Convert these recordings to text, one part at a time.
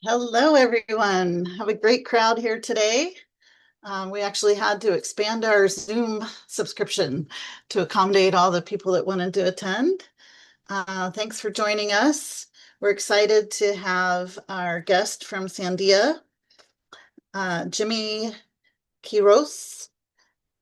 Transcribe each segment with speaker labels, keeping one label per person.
Speaker 1: Hello, everyone. Have a great crowd here today. We actually had to expand our Zoom subscription to accommodate all the people that wanted to attend. Thanks for joining us. We're excited to have our guest from Sandia, Jimmy Quiros,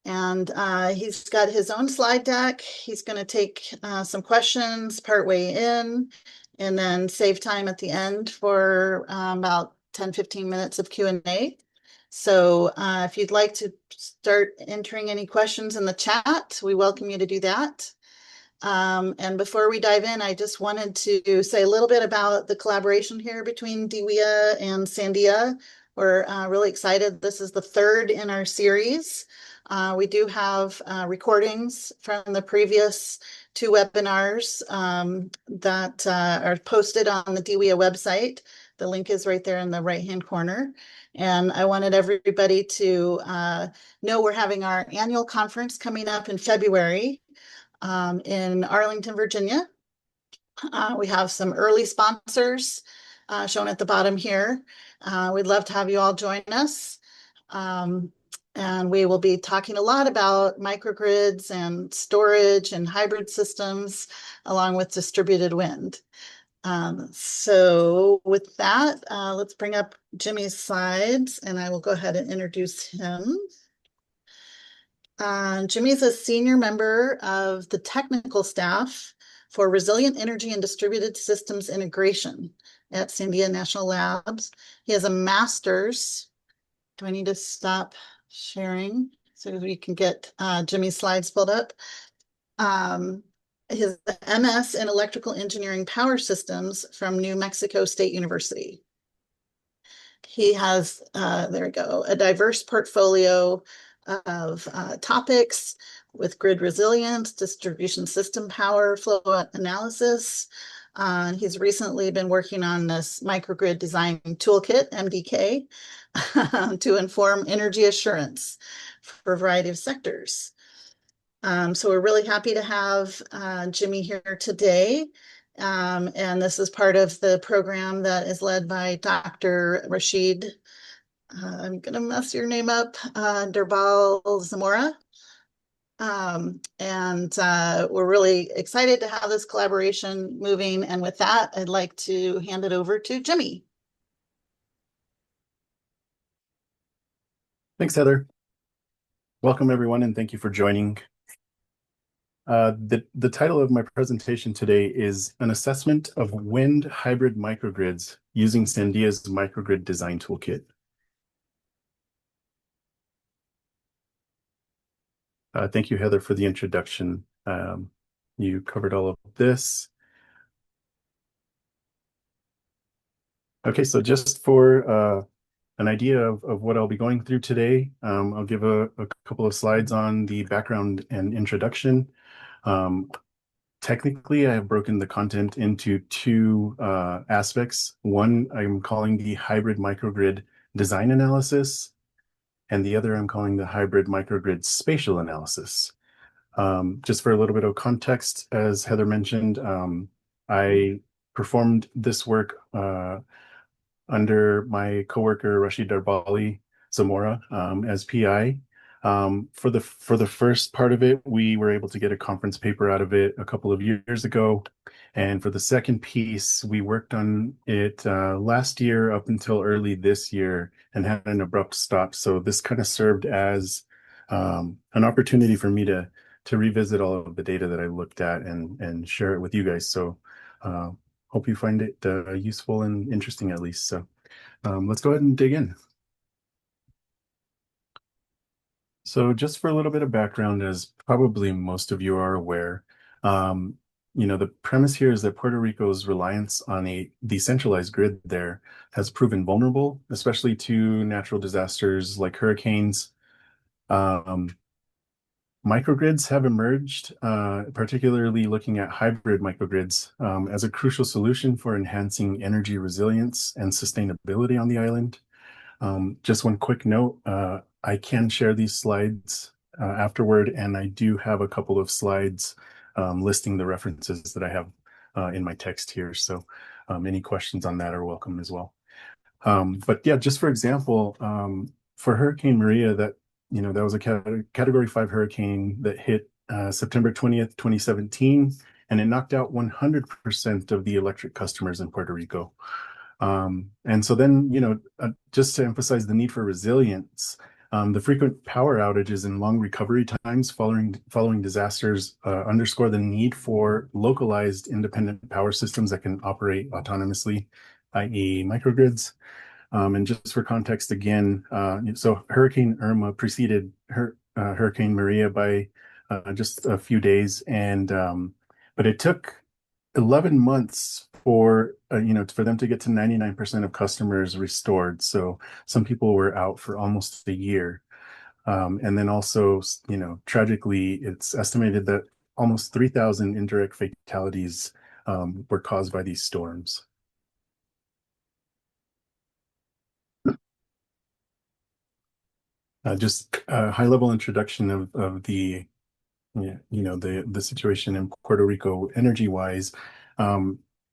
Speaker 1: and he's got his own slide deck. He's going to take some questions partway in and then save time at the end for about 10-15 minutes of Q&A. So if you'd like to start entering any questions in the chat, we welcome you to do that. And before we dive in, I just wanted to say a little bit about the collaboration here between DWEA and Sandia. We're really excited. This is the third in our series. We do have recordings from the previous two webinars that are posted on the DWEA website. The link is right there in the right-hand corner. And I wanted everybody to know we're having our annual conference coming up in February in Arlington, Virginia. We have some early sponsors shown at the bottom here. We'd love to have you all join us. And we will be talking a lot about microgrids and storage and hybrid systems, along with distributed wind. So with that, let's bring up Jimmy's slides, and I will go ahead and introduce him. Jimmy's a senior member of the technical staff for Resilient Energy and Distributed Systems Integration at Sandia National Labs. He has a master's. Do I need to stop sharing so we can get Jimmy's slides pulled up? His MS in Electrical Engineering Power Systems from New Mexico State University. He has, there we go, a diverse portfolio of topics with grid resilience, distribution system power flow analysis. He's recently been working on this Microgrid Design Toolkit, MDK, to inform energy assurance for a variety of sectors. So we're really happy to have Jimmy here today. And this is part of the program that is led by Dr. Rashid, I'm going to mess your name up, Derbal Zamora. And we're really excited to have this collaboration moving. And with that, I'd like to hand it over to Jimmy.
Speaker 2: Thanks, Heather. Welcome, everyone, and thank you for joining. The title of my presentation today is An Assessment of Wind Hybrid Microgrids Using Sandia's Microgrid Design Toolkit. Thank you, Heather, for the introduction. You covered all of this. Okay, so just for an idea of what I'll be going through today, I'll give a couple of slides on the background and introduction. Technically, I have broken the content into two aspects. One I'm calling the Hybrid Microgrid Design Analysis, and the other I'm calling the Hybrid Microgrid Spatial Analysis. Just for a little bit of context, as Heather mentioned, I performed this work under my coworker Rashid Darbali Zamora as PI. For the first part of it, we were able to get a conference paper out of it a couple of years ago. And for the second piece, we worked on it last year up until early this year and had an abrupt stop. So this kind of served as an opportunity for me to revisit all of the data that I looked at and share it with you guys. So hope you find it useful and interesting, at least. So let's go ahead and dig in. So just for a little bit of background, as probably most of you are aware, the premise here is that Puerto Rico's reliance on a decentralized grid there has proven vulnerable, especially to natural disasters like hurricanes. Microgrids have emerged, particularly looking at hybrid microgrids, as a crucial solution for enhancing energy resilience and sustainability on the island. Just one quick note, I can share these slides afterward, and I do have a couple of slides listing the references that I have in my text here. So any questions on that are welcome as well. But yeah, just for example, for Hurricane Maria, that was a Category 5 hurricane that hit September 20th, 2017, and it knocked out 100% of the electric customers in Puerto Rico. And so then, just to emphasize the need for resilience, the frequent power outages and long recovery times following disasters underscore the need for localized independent power systems that can operate autonomously, i.e. microgrids. And just for context, again, so Hurricane Irma preceded Hurricane Maria by just a few days, but it took 11 months for them to get to 99% of customers restored. So some people were out for almost a year. And then also, tragically, it's estimated that almost 3,000 indirect fatalities were caused by these storms. Just a high-level introduction of the the situation in Puerto Rico energy-wise.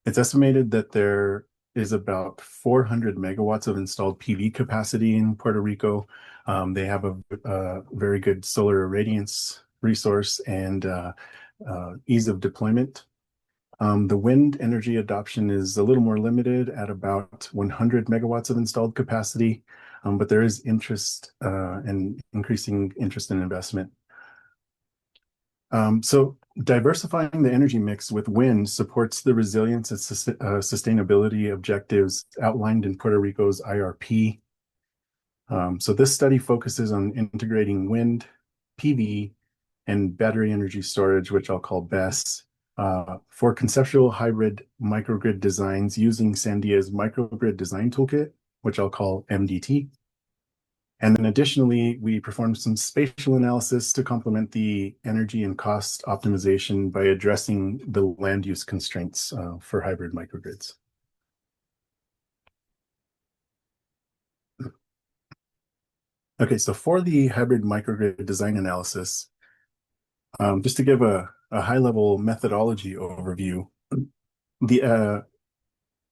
Speaker 2: It's estimated that there is about 400 megawatts of installed PV capacity in Puerto Rico. They have a very good solar irradiance resource and ease of deployment. The wind energy adoption is a little more limited at about 100 megawatts of installed capacity, but there is interest and increasing interest in investment. So diversifying the energy mix with wind supports the resilience and sustainability objectives outlined in Puerto Rico's IRP. So this study focuses on integrating wind, PV, and battery energy storage, which I'll call BESS, for conceptual hybrid microgrid designs using Sandia's Microgrid Design Toolkit, which I'll call MDT. And then additionally, we performed some spatial analysis to complement the energy and cost optimization by addressing the land use constraints for hybrid microgrids. Okay, so for the hybrid microgrid design analysis, just to give a high-level methodology overview,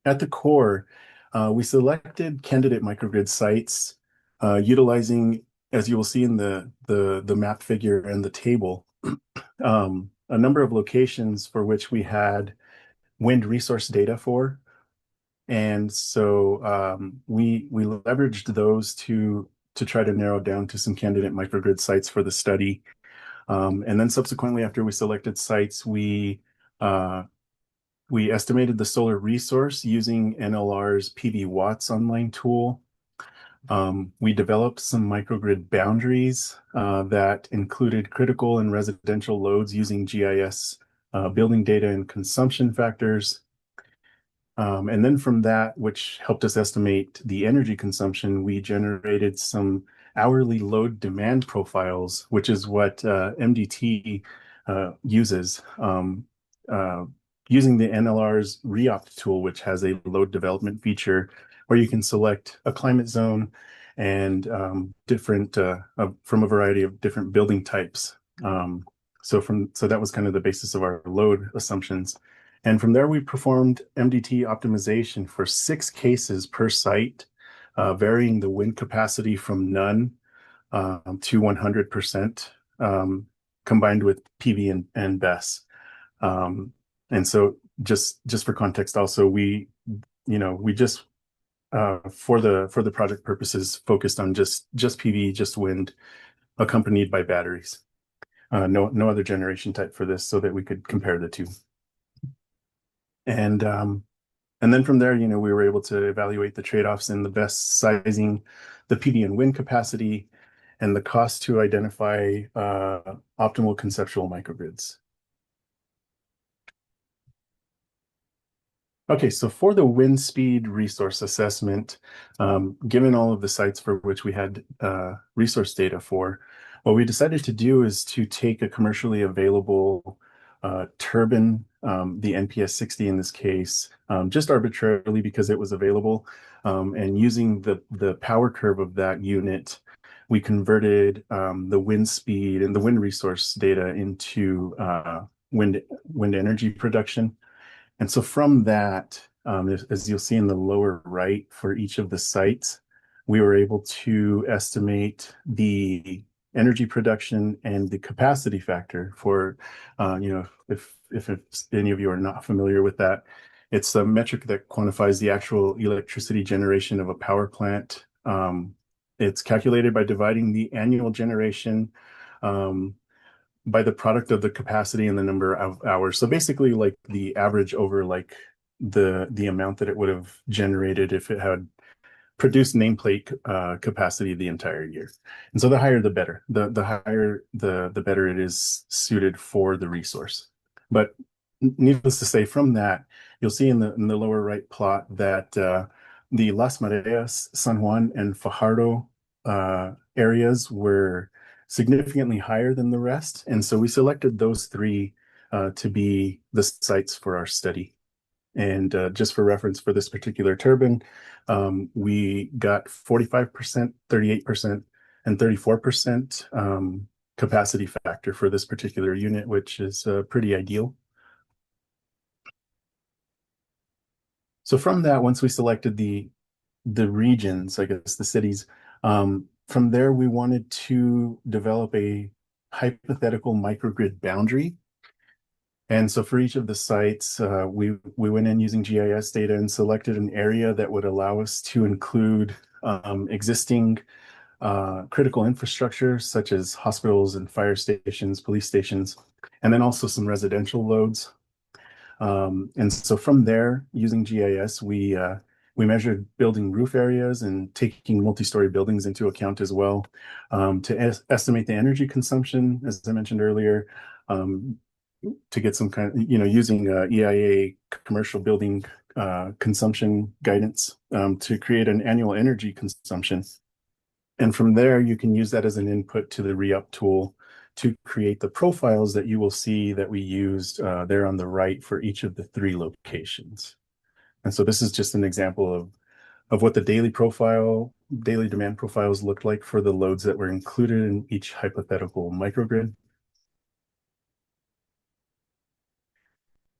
Speaker 2: at the core, we selected candidate microgrid sites utilizing, as you will see in the map figure and the table, a number of locations for which we had wind resource data for. And so we leveraged those to try to narrow down to some candidate microgrid sites for the study. And then subsequently, after we selected sites, we estimated the solar resource using NLR's PV Watts online tool. We developed some microgrid boundaries that included critical and residential loads using GIS building data and consumption factors. And then from that, which helped us estimate the energy consumption, we generated some hourly load demand profiles, which is what MDT uses. Using the NLR's REOPT tool, which has a load development feature where you can select a climate zone and different from a variety of different building types. So that was kind of the basis of our load assumptions. And from there, we performed MDT optimization for 6 cases per site, varying the wind capacity from none to 100%, combined with PV and BESS. And so just for context, also, we just for the project purposes focused on just PV, just wind, accompanied by batteries. No other generation type for this, so that we could compare the two. And then from there, we were able to evaluate the trade-offs in the best sizing, the PV and wind capacity, and the cost to identify optimal conceptual microgrids. Okay, so for the wind speed resource assessment, given all of the sites for which we had resource data for, what we decided to do is to take a commercially available turbine, the NPS 60 in this case, just arbitrarily because it was available, and using the power curve of that unit, we converted the wind speed and the wind resource data into wind energy production. And so from that, as you'll see in the lower right for each of the sites, we were able to estimate the energy production and the capacity factor for, if any of you are not familiar with that, it's a metric that quantifies the actual electricity generation of a power plant. It's calculated by dividing the annual generation um, by the product of the capacity and the number of hours. So basically, like the average over like the amount that it would have generated if it had produce nameplate capacity the entire year. And so the higher the better. The higher the better it is suited for the resource. But needless to say, from that, you'll see in the lower right plot that the Las Mareas, San Juan, and Fajardo areas were significantly higher than the rest. And so we selected those three to be the sites for our study. And just for reference for this particular turbine, we got 45%, 38%, and 34% capacity factor for this particular unit, which is pretty ideal. So from that, once we selected the regions, I guess the cities, from there we wanted to develop a hypothetical microgrid boundary. And so for each of the sites, we went in using GIS data and selected an area that would allow us to include existing critical infrastructure, such as hospitals and fire stations, police stations, and then also some residential loads. And so from there, using GIS, we measured building roof areas and taking multi-story buildings into account as well to estimate the energy consumption, as I mentioned earlier, to get some kind of, using EIA commercial building consumption guidance to create an annual energy consumption. And from there, you can use that as an input to the re-up tool to create the profiles that you will see that we used there on the right for each of the three locations. And so this is just an example of what the daily demand profiles looked like for the loads that were included in each hypothetical microgrid.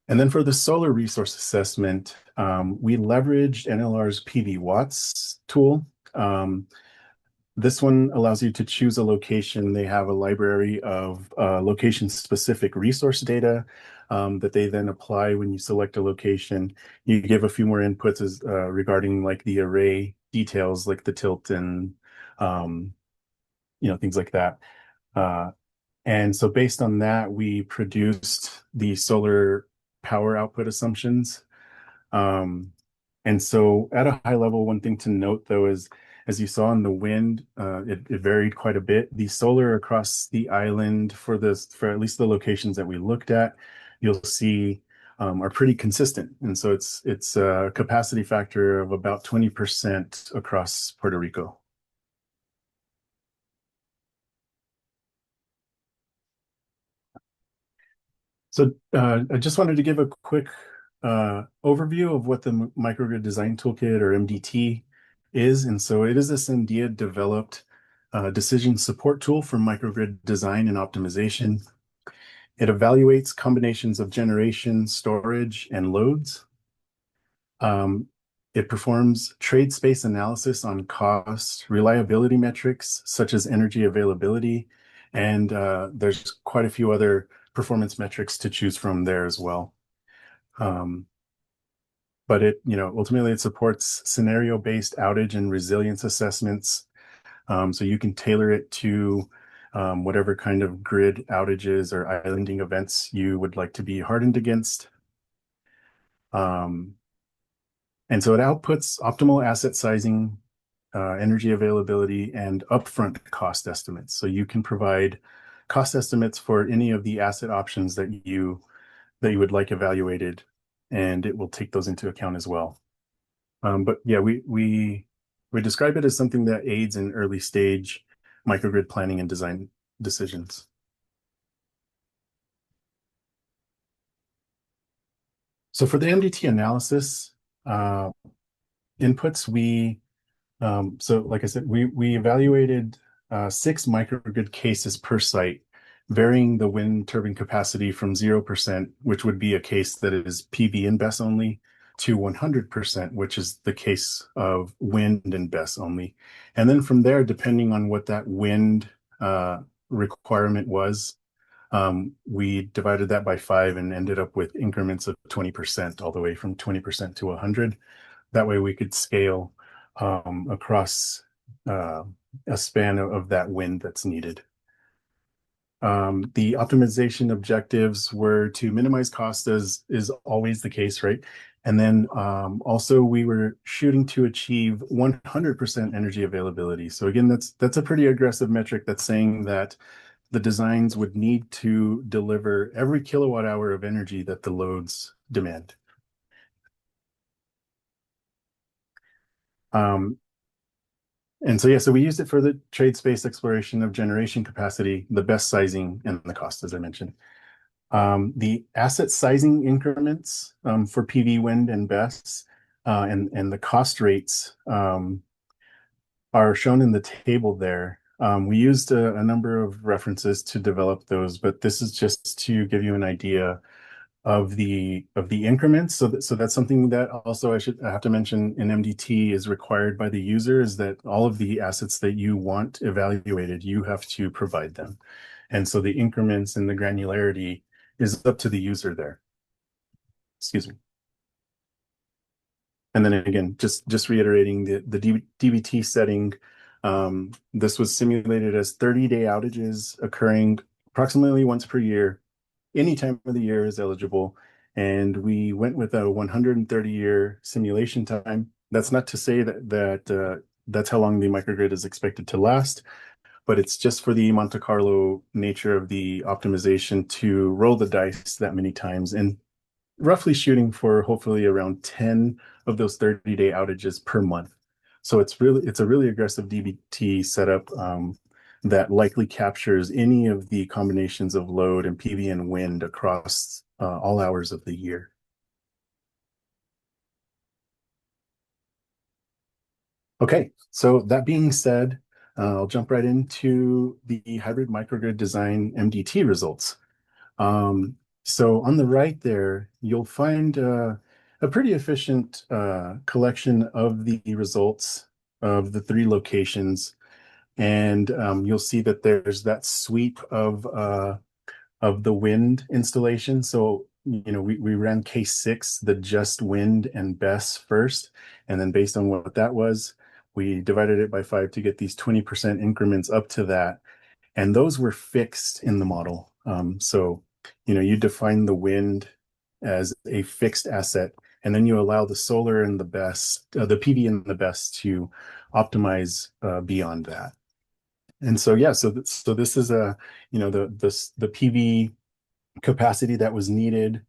Speaker 2: And then for the solar resource assessment, we leveraged NLR's PV Watts tool. This one allows you to choose a location. They have a library of location-specific resource data that they then apply when you select a location. You give a few more inputs regarding like the array details, like the tilt and things like that. And so based on that, we produced the solar power output assumptions. And so at a high level, one thing to note though is, as you saw in the wind, it varied quite a bit. The solar across the island for at least the locations that we looked at, you'll see are pretty consistent. And so it's a capacity factor of about 20% across Puerto Rico. So I just wanted to give a quick overview of what the Microgrid Design Toolkit, or MDT, is. And so it is a Sandia developed decision support tool for microgrid design and optimization. It evaluates combinations of generation, storage, and loads. It performs trade space analysis on cost, reliability metrics, such as energy availability, and there's quite a few other performance metrics to choose from there as well. But ultimately it supports scenario-based outage and resilience assessments. So you can tailor it to whatever kind of grid outages or islanding events you would like to be hardened against. And so it outputs optimal asset sizing, energy availability, and upfront cost estimates. So you can provide cost estimates for any of the asset options that you would like evaluated, and it will take those into account as well. But yeah, we describe it as something that aids in early stage microgrid planning and design decisions. So for the MDT analysis inputs, so like I said, we evaluated 6 microgrid cases per site, varying the wind turbine capacity from 0%, which would be a case that is PV and BESS only, to 100%, which is the case of wind and BESS only. And then from there, depending on what that wind requirement was, we divided that by 5 and ended up with increments of 20%, all the way from 20% to 100. That way we could scale across a span of that wind that's needed. The optimization objectives were to minimize cost, as is always the case, right? And then also we were shooting to achieve 100% energy availability. So again, that's a pretty aggressive metric that's saying that the designs would need to deliver every kilowatt hour of energy that the loads demand. And so, yeah, so we used it for the trade space exploration of generation capacity, the best sizing, and the cost, as I mentioned. The asset sizing increments for PV, wind, and BESS, and the cost rates are shown in the table there. We used a number of references to develop those, but this is just to give you an idea of the increments. So that's something that also I have to mention in MDT is required by the user, is that all of the assets that you want evaluated, you have to provide them. And so the increments and the granularity is up to the user there. Excuse me. And then again, just reiterating the DBT setting, this was simulated as 30-day outages occurring approximately once per year. Any time of the year is eligible. And we went with a 130-year simulation time. That's not to say that that's how long the microgrid is expected to last, but it's just for the Monte Carlo nature of the optimization to roll the dice that many times and roughly shooting for hopefully around 10 of those 30-day outages per month. So it's a really aggressive DBT setup that likely captures any of the combinations of load and PV and wind across all hours of the year. Okay, so that being said, I'll jump right into the hybrid microgrid design MDT results. So on the right there, you'll find a pretty efficient collection of the results of the 3 locations. And you'll see that there's that sweep of the wind installation. So, we ran case 6, the just wind and BESS first. And then based on what that was, we divided it by 5 to get these 20% increments up to that. And those were fixed in the model. So, you define the wind as a fixed asset, and then you allow the solar and the BESS, the PV and the BESS to optimize beyond that. And so, yeah, so this is the PV capacity that was needed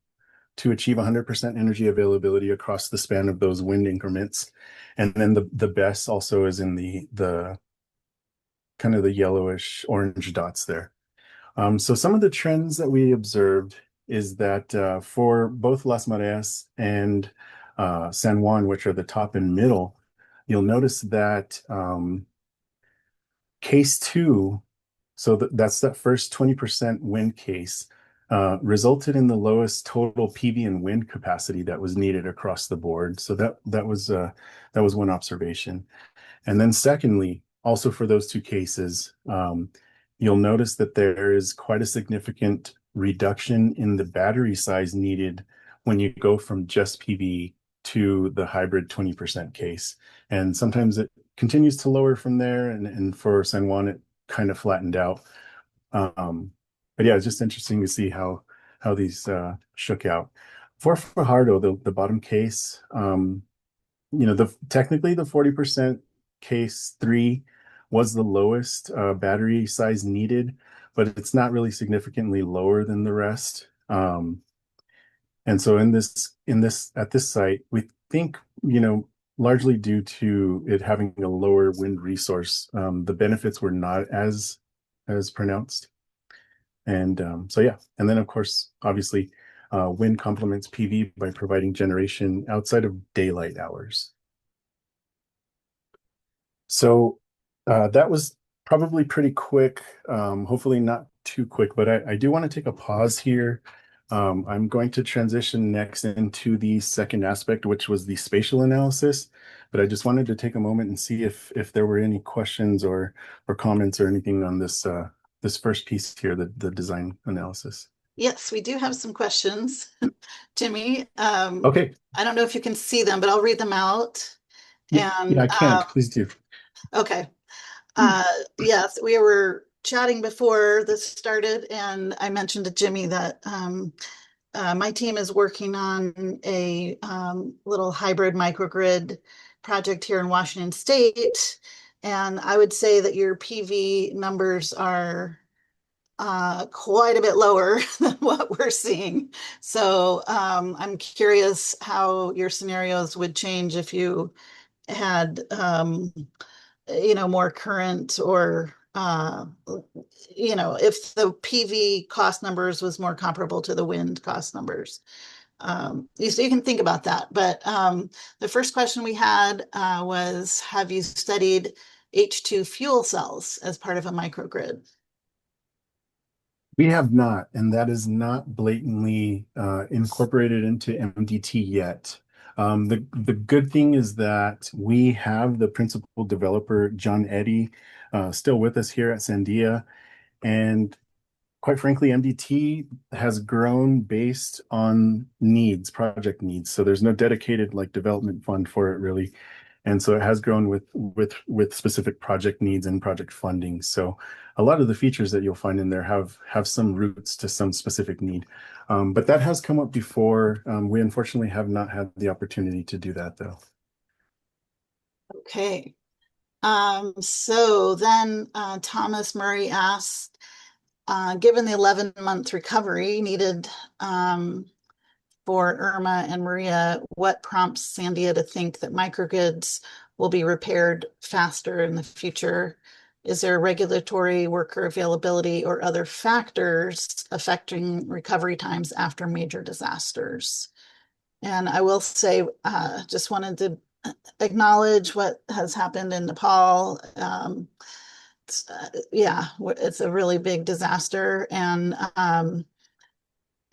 Speaker 2: to achieve 100% energy availability across the span of those wind increments. And then the BESS also is in the kind of the yellowish orange dots there. So some of the trends that we observed is that for both Las Mareas and San Juan, which are the top and middle, you'll notice that case 2, so that's that first 20% wind case, resulted in the lowest total PV and wind capacity that was needed across the board. So that was one observation. And then secondly, also for those 2 cases, you'll notice that there is quite a significant reduction in the battery size needed when you go from just PV to the hybrid 20% case. And sometimes it continues to lower from there. And for San Juan, it kind of flattened out. But yeah, it's just interesting to see how these shook out. For Fajardo, the bottom case, technically the 40% case 3 was the lowest battery size needed, but it's not really significantly lower than the rest. And so at this site, we think, largely due to it having a lower wind resource, the benefits were not as pronounced. And so, yeah. And then, of course, obviously, wind complements PV by providing generation outside of daylight hours. So that was probably pretty quick, hopefully not too quick, but I do want to take a pause here I'm going to transition next into the second aspect, which was the spatial analysis. But I just wanted to take a moment and see if there were any questions or comments or anything on this first piece here, the design analysis.
Speaker 1: Yes, we do have some questions, Jimmy.
Speaker 2: Okay.
Speaker 1: I don't know if you can see them, but I'll read them out.
Speaker 2: Yeah, yeah,
Speaker 1: And
Speaker 2: I can't. Please do.
Speaker 1: okay. Yes, we were chatting before this started, and I mentioned to Jimmy that my team is working on a little hybrid microgrid project here in Washington State. And I would say that your PV numbers are quite a bit lower than what we're seeing. So I'm curious how your scenarios would change if you had, more current or, if the PV cost numbers was more comparable to the wind cost numbers. So you can think about that. But the first question we had was, have you studied H2 fuel cells as part of a microgrid?
Speaker 2: We have not, and that is not blatantly incorporated into MDT yet. The good thing is that we have the principal developer, John Eddy, still with us here at Sandia. And quite frankly, MDT has grown based on needs, project needs. So there's no dedicated like development fund for it really. And so it has grown with specific project needs and project funding. So a lot of the features that you'll find in there have some roots to some specific need. But that has come up before. We unfortunately have not had the opportunity to do that though.
Speaker 1: Okay. So then Thomas Murray asked, given the 11-month recovery needed for Irma and Maria, what prompts Sandia to think that microgrids will be repaired faster in the future? Is there regulatory, worker availability, or other factors affecting recovery times after major disasters? And I will say, just wanted to acknowledge what has happened in Nepal. Yeah, it's a really big disaster. And,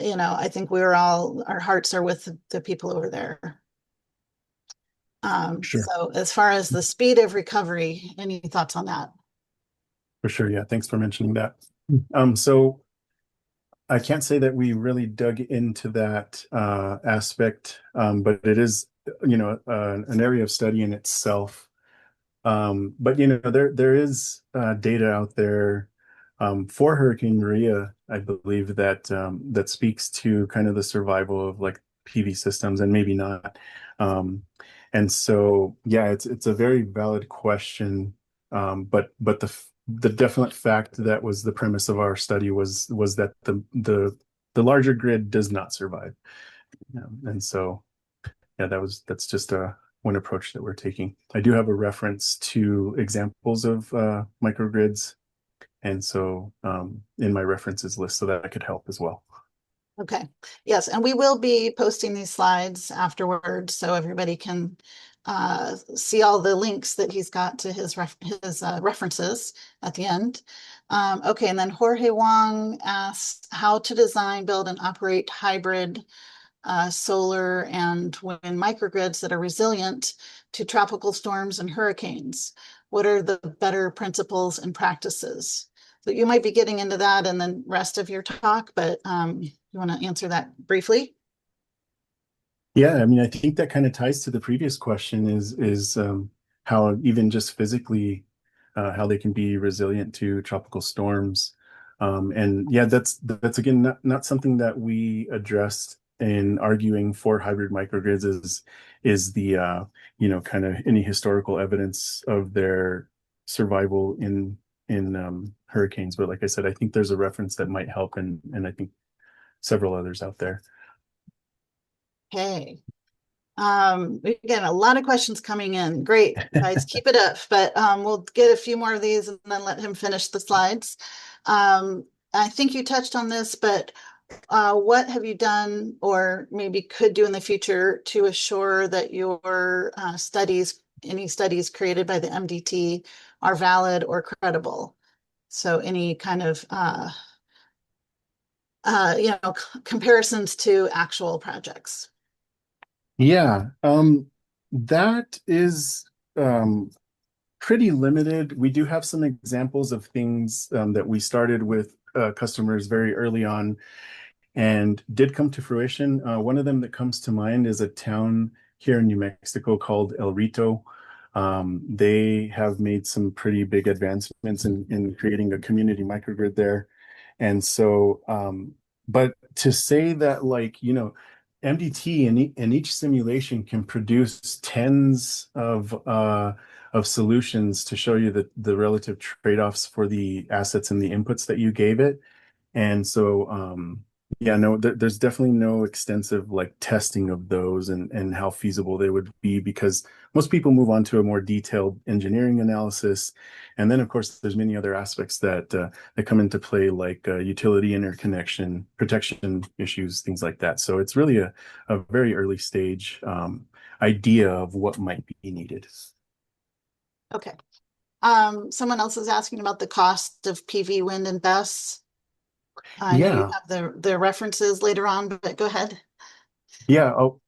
Speaker 1: I think our hearts are with the people over there.
Speaker 2: Sure.
Speaker 1: So as far as the speed of recovery, any thoughts on that?
Speaker 2: For sure. Yeah. Thanks for mentioning that. So I can't say that we really dug into that aspect, but it is, an area of study in itself. But there is data out there for Hurricane Maria, I believe that speaks to kind of the survival of like PV systems and maybe not. Um, and so yeah, it's a very valid question. But the definite fact that was the premise of our study was that the larger grid does not survive. And so yeah, that's just one approach that we're taking. I do have a reference to examples of microgrids, and so in my references list, so that I could help as well.
Speaker 1: Okay, yes, and we will be posting these slides afterwards so everybody can see all the links that he's got to his references at the end. Okay, and then Jorge Wong asked how to design, build, and operate hybrid solar and wind microgrids that are resilient to tropical storms and hurricanes. What are the better principles and practices? So you might be getting into that in the rest of your talk, but you want to answer that briefly?
Speaker 2: Yeah, I mean, I think that kind of ties to the previous question is how even just physically how they can be resilient to tropical storms. And yeah, that's again not something that we addressed in arguing for hybrid microgrids is the kind of any historical evidence of their survival in hurricanes. But like I said, I think there's a reference that might help, and I think several others out there.
Speaker 1: Okay. Again, a lot of questions coming in. Great, guys, keep it up. But we'll get a few more of these and then let him finish the slides. I think you touched on this, but what have you done or maybe could do in the future to assure that your any studies created by the MDT are valid or credible? So any kind of comparisons to actual projects.
Speaker 2: Yeah, that is um, pretty limited. We do have some examples of things that we started with customers very early on and did come to fruition. One of them that comes to mind is a town here in New Mexico called El Rito. They have made some pretty big advancements in creating a community microgrid there. And so, but to say that, like, MDT in each simulation can produce tens of solutions to show you the relative trade-offs for the assets and the inputs that you gave it. And so, yeah, no, there's definitely no extensive like testing of those and how feasible they would be because most people move on to a more detailed engineering analysis. And then, of course, there's many other aspects that come into play, like utility interconnection, protection issues, things like that. So it's really a very early stage idea of what might be needed.
Speaker 1: Okay. Someone else is asking about the cost of PV, wind, and BESS. I know you
Speaker 2: Yeah.
Speaker 1: have the references later on, but go ahead.
Speaker 2: Yeah. Oh,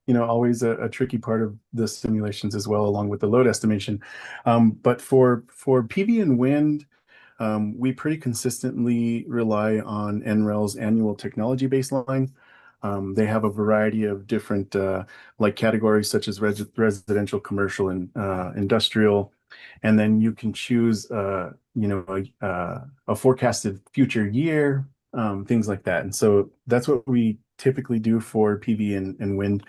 Speaker 2: always a tricky part of the simulations as well, along with the load estimation. But for PV and wind, we pretty consistently rely on NREL's annual technology baseline. They have a variety of different like categories such as residential, commercial, and industrial. And then you can choose, a forecasted future year, things like that. And so that's what we typically do for PV and wind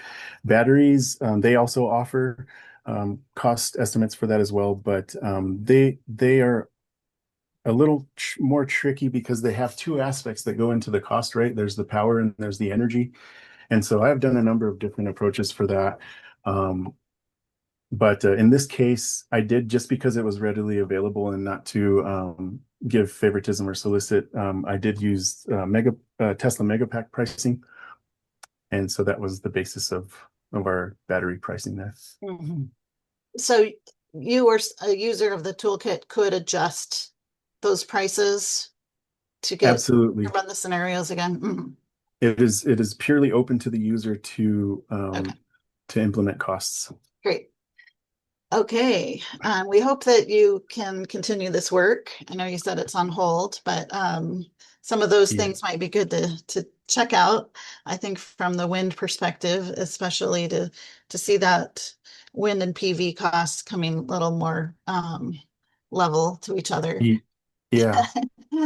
Speaker 2: batteries. They also offer cost estimates for that as well, but they are a little more tricky because they have two aspects that go into the cost, right? There's the power and there's the energy. And so I've done a number of different approaches for that. But in this case, I did just because it was readily available and not to give favoritism or solicit. I did use Tesla Megapack pricing, and so that was the basis of our battery pricing there.
Speaker 1: Mhm. So you or a user of the toolkit could adjust those prices to
Speaker 2: Absolutely,
Speaker 1: run the scenarios again. Mhm.
Speaker 2: it is purely open to the user
Speaker 1: Okay,
Speaker 2: to implement costs.
Speaker 1: great. Okay, we hope that you can continue this work. I know you said it's on hold, but some of those
Speaker 2: Yeah.
Speaker 1: things might be good to check out. I think from the wind perspective, especially to see that wind and PV costs coming a little more level to each other.
Speaker 2: Yeah,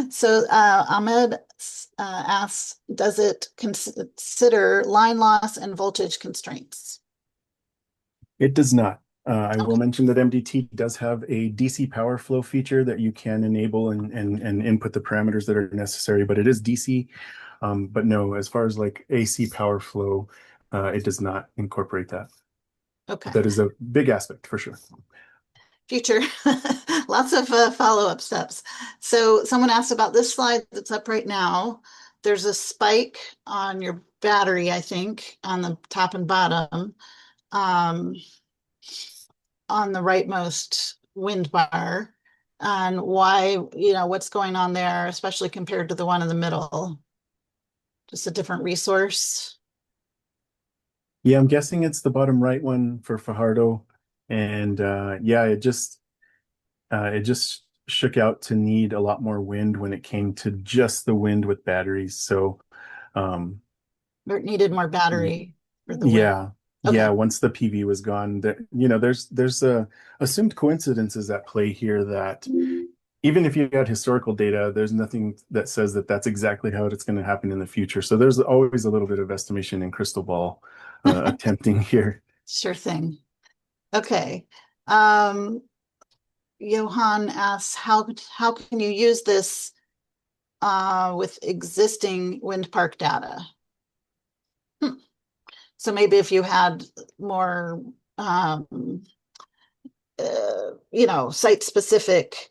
Speaker 1: So Ahmed asks, does it consider line loss and voltage constraints?
Speaker 2: it does not. I will
Speaker 1: Okay,
Speaker 2: mention that MDT does have a DC power flow feature that you can enable and input the parameters that are necessary, but it is DC. But no, as far as like AC power flow, it does not incorporate that.
Speaker 1: okay.
Speaker 2: That is a big aspect for sure.
Speaker 1: Future, lots of follow-up steps. So someone asked about this slide that's up right now. There's a spike on your battery, I think, on the top and bottom, um, on the rightmost wind bar, and why, what's going on there, especially compared to the one in the middle. Just a different resource.
Speaker 2: Yeah, I'm guessing it's the bottom right one for Fajardo. And yeah, it just shook out to need a lot more wind when it came to just the wind with batteries. So um,
Speaker 1: Or it needed more battery for the wind.
Speaker 2: yeah, yeah.
Speaker 1: Okay.
Speaker 2: Once the PV was gone, that there's assumed coincidences at play here that even if you got historical data, there's nothing that says that that's exactly how it's going to happen in the future. So there's always a little bit of estimation and crystal ball attempting here.
Speaker 1: Sure thing. Okay. Um, Johan asks, how can you use this with existing wind park data? Hmm. So maybe if you had more, site specific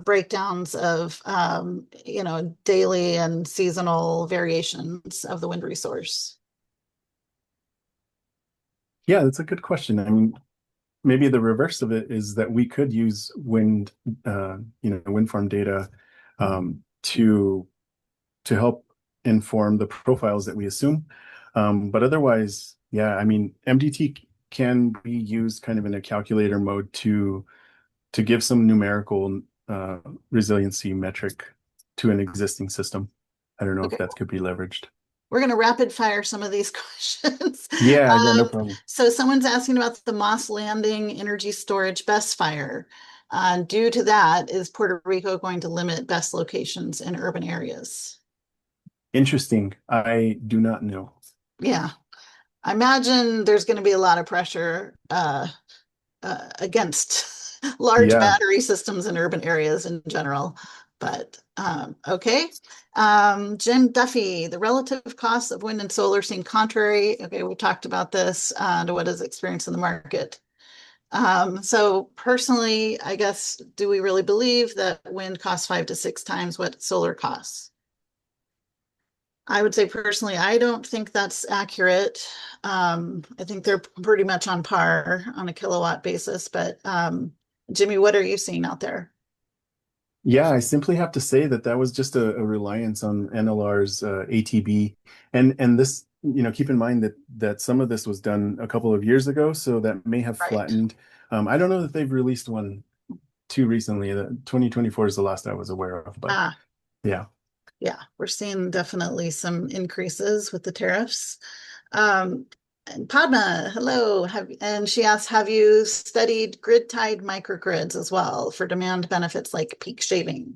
Speaker 1: breakdowns of, daily and seasonal variations of the wind resource.
Speaker 2: Yeah, that's a good question. I mean, maybe the reverse of it is that we could use wind farm data to to help inform the profiles that we assume. But otherwise, yeah, I mean, MDT can be used kind of in a calculator mode to give some numerical resiliency metric to an existing system. I don't know if
Speaker 1: Okay,
Speaker 2: that could be leveraged.
Speaker 1: we're going to rapid fire some of these questions.
Speaker 2: Yeah, no problem.
Speaker 1: So someone's asking about the Moss Landing energy storage best fire. Due to that, is Puerto Rico going to limit best locations in urban areas?
Speaker 2: Interesting. I do not know.
Speaker 1: Yeah, I imagine there's going to be a lot of pressure against large
Speaker 2: Yeah,
Speaker 1: battery systems in urban areas in general. But okay. Jim Duffy, the relative costs of wind and solar seem contrary. Okay, we talked about this to what is experienced in the market. So personally, I guess, do we really believe that wind costs 5 to 6 times what solar costs? I would say personally, I don't think that's accurate. I think they're pretty much on par on a kilowatt basis. But Jimmy, what are you seeing out there?
Speaker 2: yeah. I simply have to say that that was just a reliance on NLR's ATB, and this, keep in mind that some of this was done a couple of years ago, so that may have
Speaker 1: Right.
Speaker 2: flattened. I don't know that they've released one too recently. The 2024 is the last I was aware of, but
Speaker 1: Ah,
Speaker 2: yeah.
Speaker 1: yeah, we're seeing definitely some increases with the tariffs. Um, and Padma, hello. And she asks, have you studied grid-tied microgrids as well for demand benefits like peak shaving?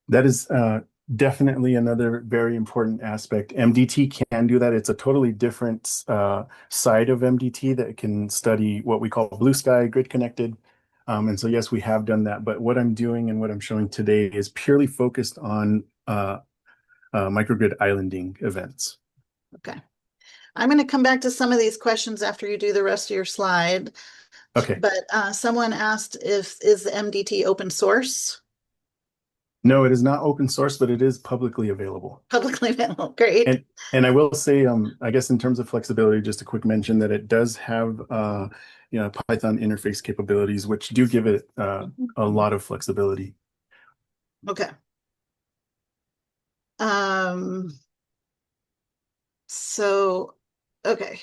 Speaker 2: That is definitely another very important aspect. MDT can do that. It's a totally different side of MDT that can study what we call blue sky grid connected. And so, yes, we have done that. But what I'm doing and what I'm showing today is purely focused on microgrid islanding events.
Speaker 1: Okay. I'm going to come back to some of these questions after you do the rest of your slide.
Speaker 2: Okay.
Speaker 1: But someone asked if is the MDT open source?
Speaker 2: No, it is not open source, but it is publicly available.
Speaker 1: Publicly available. Great.
Speaker 2: And I will say, I guess in terms of flexibility, just a quick mention that it does have, Python interface capabilities, which do give it a lot of flexibility.
Speaker 1: Okay. Um, so, okay.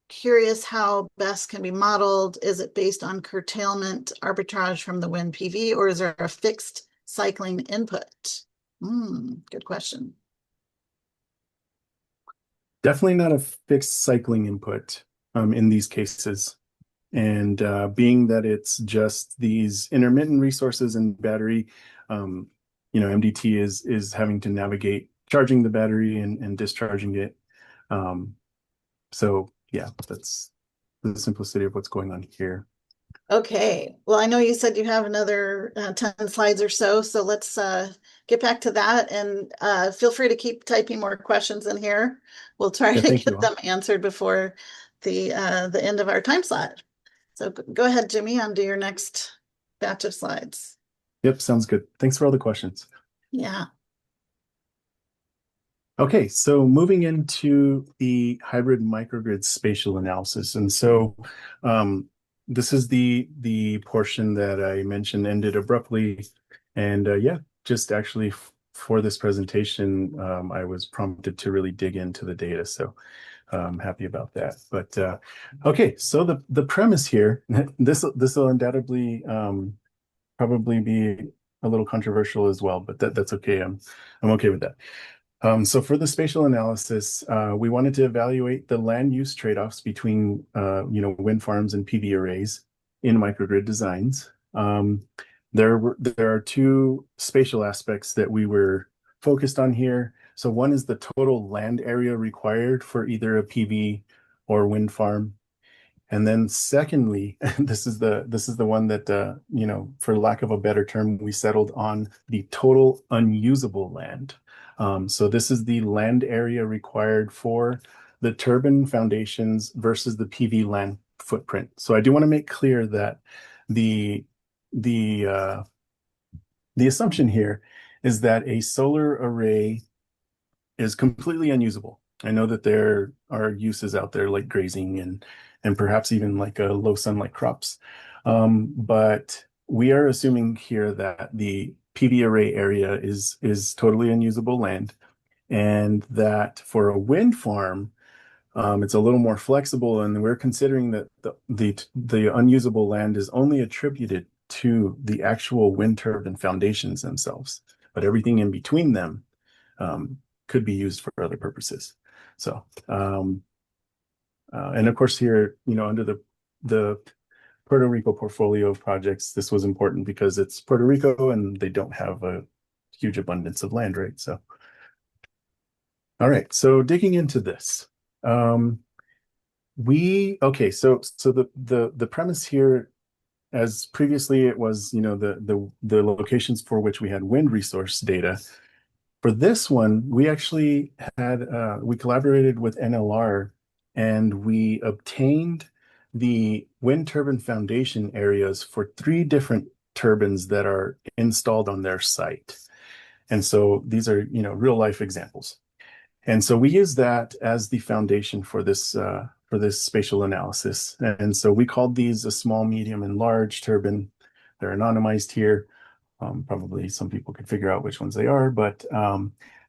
Speaker 1: Curious how BESS can be modeled. Is it based on curtailment arbitrage from the wind PV, or is there a fixed cycling input? Good question.
Speaker 2: Definitely not a fixed cycling input in these cases. And being that it's just these intermittent resources and battery, MDT is having to navigate charging the battery and discharging it. So yeah, that's the simplicity of what's going on here.
Speaker 1: Okay. Well, I know you said you have another 10 slides or so, so let's get back to that and feel free to keep typing more questions in here. We'll try
Speaker 2: Yeah,
Speaker 1: to
Speaker 2: thank you
Speaker 1: get
Speaker 2: all.
Speaker 1: them answered before the end of our time slot. So go ahead, Jimmy, on to your next batch of slides.
Speaker 2: Yep, sounds good. Thanks for all the questions.
Speaker 1: Yeah.
Speaker 2: Okay, so moving into the hybrid microgrid spatial analysis. And so this is the portion that I mentioned ended abruptly. And yeah, just actually for this presentation, I was prompted to really dig into the data. So I'm happy about that. But okay, so the premise here, this will undoubtedly probably be a little controversial as well, but that's okay. I'm okay with that. So for the spatial analysis, we wanted to evaluate the land use trade-offs between, wind farms and PV arrays in microgrid designs. There are two spatial aspects that we were focused on here. So one is the total land area required for either a PV or wind farm. And then secondly, this is the one that for lack of a better term, we settled on the total unusable land. So this is the land area required for the turbine foundations versus the PV land footprint. So I do want to make clear that the the uh, the assumption here is that a solar array is completely unusable. I know that there are uses out there like grazing and perhaps even like low sunlight crops. But we are assuming here that the PV array area is totally unusable land, and that for a wind farm, it's a little more flexible, and we're considering that the unusable land is only attributed to the actual wind turbine foundations themselves, but everything in between them could be used for other purposes. So, and of course here, under the Puerto Rico portfolio of projects, this was important because it's Puerto Rico and they don't have a huge abundance of land, right? So, all right, so digging into this. Okay, so the premise here, as previously it was, the locations for which we had wind resource data. For this one, we actually had we collaborated with NLR, and we obtained the wind turbine foundation areas for 3 different turbines that are installed on their site. And so these are, real life examples. And so we use that as the foundation for this spatial analysis. And so we called these a small, medium, and large turbine. They're anonymized here. Probably some people could figure out which ones they are, but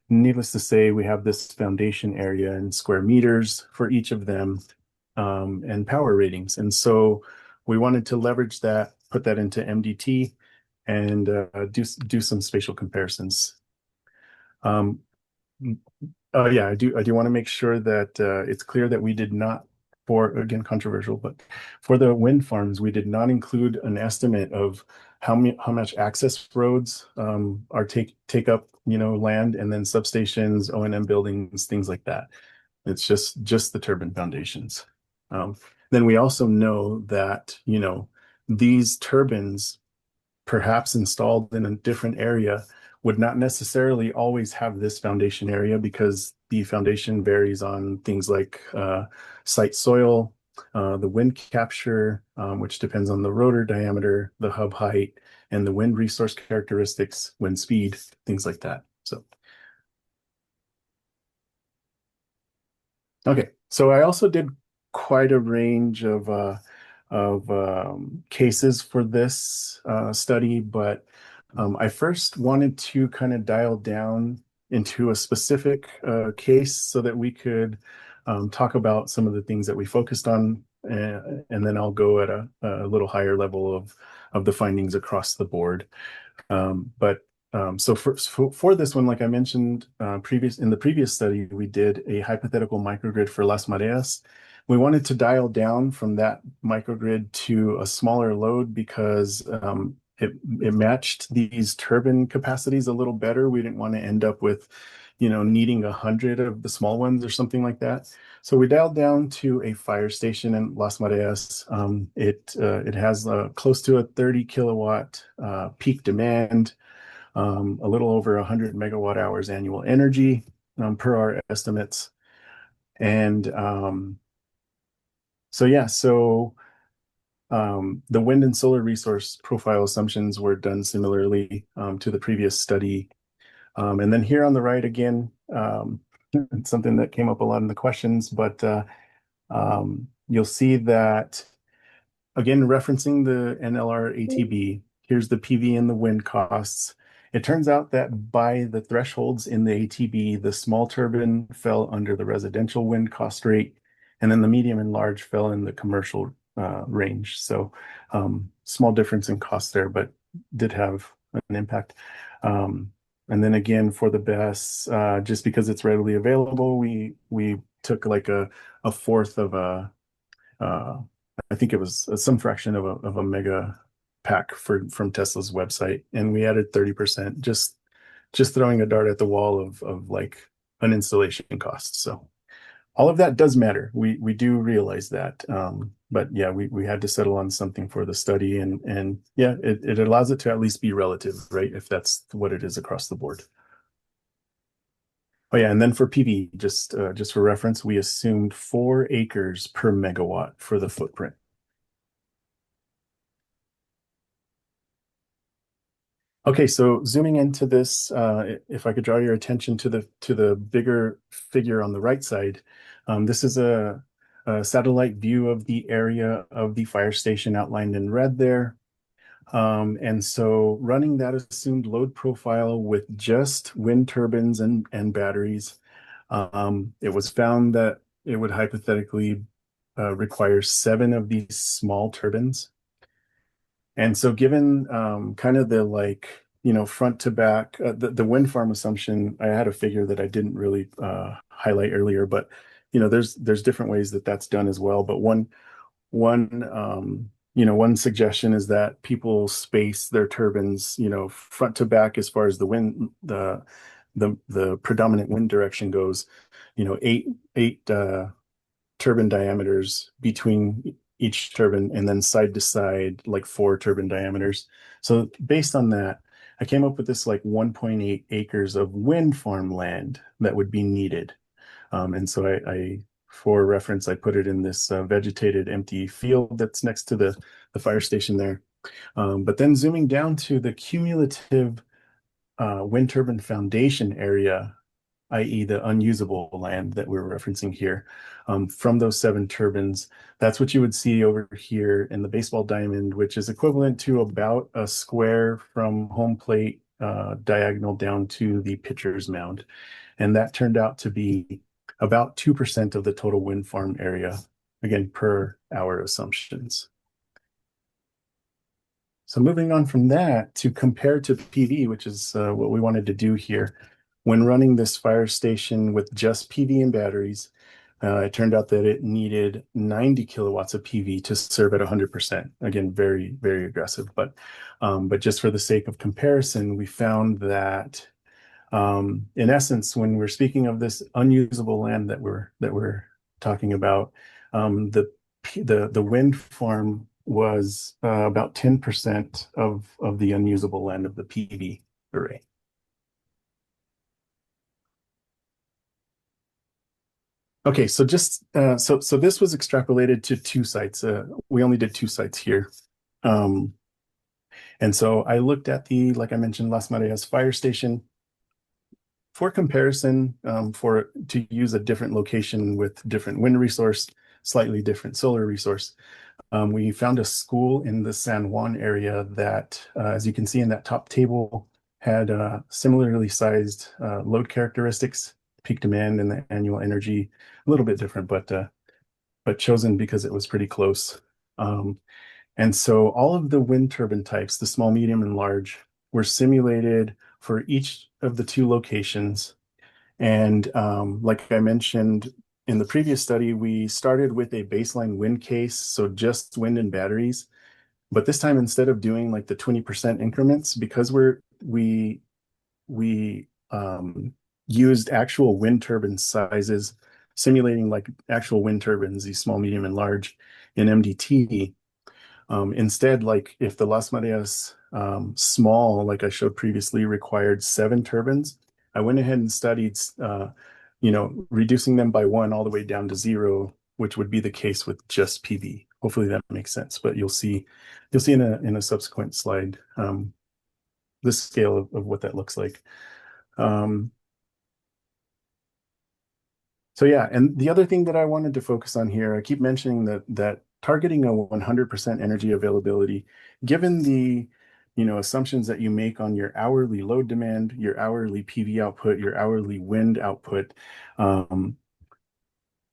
Speaker 2: needless to say, we have this foundation area in square meters for each of them, and power ratings. And so we wanted to leverage that, put that into MDT, and do some spatial comparisons. Yeah, I do want to make sure that it's clear that we did not, for, again, controversial, but for the wind farms, we did not include an estimate of how much access roads are take up, land, and then substations, O&M buildings, things like that. It's just the turbine foundations. Then we also know that, these turbines, perhaps installed in a different area, would not necessarily always have this foundation area, because the foundation varies on things like site soil, the wind capture, which depends on the rotor diameter, the hub height, and the wind resource characteristics, wind speed, things like that. So, okay. So I also did quite a range of cases for this study, but I first wanted to kind of dial down into a specific case so that we could talk about some of the things that we focused on, and then I'll go at a little higher level of the findings across the board. So for this one, like I mentioned in the previous study, we did a hypothetical microgrid for Las Mareas. We wanted to dial down from that microgrid to a smaller load because it matched these turbine capacities a little better. We didn't want to end up with, needing 100 of the small ones or something like that. So we dialed down to a fire station in Las Mareas. It has close to a 30 kilowatt peak demand, a little over 100 megawatt hours annual energy per our estimates. And the wind and solar resource profile assumptions were done similarly to the previous study. And then here on the right again, it's something that came up a lot in the questions, but you'll see that, again, referencing the NLR ATB, here's the PV and the wind costs. It turns out that by the thresholds in the ATB, the small turbine fell under the residential wind cost rate, and then the medium and large fell in the commercial range. So small difference in cost there, but did have an impact. And then again, for the BESS, just because it's readily available, we took like a fourth of I think it was some fraction of a mega pack from Tesla's website, and we added 30%, just throwing a dart at the wall of like an installation cost. So all of that does matter. We do realize that. But yeah, we had to settle on something for the study, and yeah, it allows it to at least be relative, right? If that's what it is across the board. Oh yeah, and then for PV, just for reference, we assumed 4 acres per megawatt for the footprint. Okay, so zooming into this, if I could draw your attention to the bigger figure on the right side, this is a satellite view of the area of the fire station outlined in red there. And so running that assumed load profile with just wind turbines and batteries, it was found that it would hypothetically require 7 of these small turbines. And so given kind of the front to back, the wind farm assumption, I had a figure that I didn't really highlight earlier, but there's different ways that that's done as well. But one suggestion is that people space their turbines, front to back as far as the wind, the predominant wind direction goes, eight turbine diameters between each turbine, and then side to side, like 4 turbine diameters. So based on that, I came up with this like 1.8 acres of wind farm land that would be needed. And so for reference, I put it in this vegetated empty field that's next to the fire station there. But then zooming down to the cumulative wind turbine foundation area, i.e. the unusable land that we're referencing here, from those 7 turbines, that's what you would see over here in the baseball diamond, which is equivalent to about a square from home plate diagonal down to the pitcher's mound. And that turned out to be about 2% of the total wind farm area, again, per our assumptions. So moving on from that to compare to PV, which is what we wanted to do here. When running this fire station with just PV and batteries, it turned out that it needed 90 kilowatts of PV to serve at 100%. Again, very, very aggressive. But just for the sake of comparison, we found that in essence, when we're speaking of this unusable land that we're talking about, the wind farm was about 10% of the unusable land of the PV array. Okay, so just so this was extrapolated to 2 sites. We only did 2 sites here. And so I looked at like I mentioned, Las Mareas fire station for comparison, to use a different location with different wind resource, slightly different solar resource. We found a school in the San Juan area that, as you can see in that top table, had similarly sized load characteristics, peak demand and the annual energy, a little bit different, but chosen because it was pretty close. And so all of the wind turbine types, the small, medium, and large, were simulated for each of the 2 locations. And like I mentioned in the previous study, we started with a baseline wind case, so just wind and batteries. But this time, instead of doing like the 20% increments, because we used actual wind turbine sizes, simulating like actual wind turbines, these small, medium, and large in MDT. Instead, like if the Las Mareas small, like I showed previously, required 7 turbines, I went ahead and studied, reducing them by 1 all the way down to 0, which would be the case with just PV. Hopefully that makes sense, but you'll see in a subsequent slide the scale of what that looks like. So yeah, and the other thing that I wanted to focus on here, I keep mentioning that targeting a 100% energy availability, given the assumptions that you make on your hourly load demand, your hourly PV output, your hourly wind output. I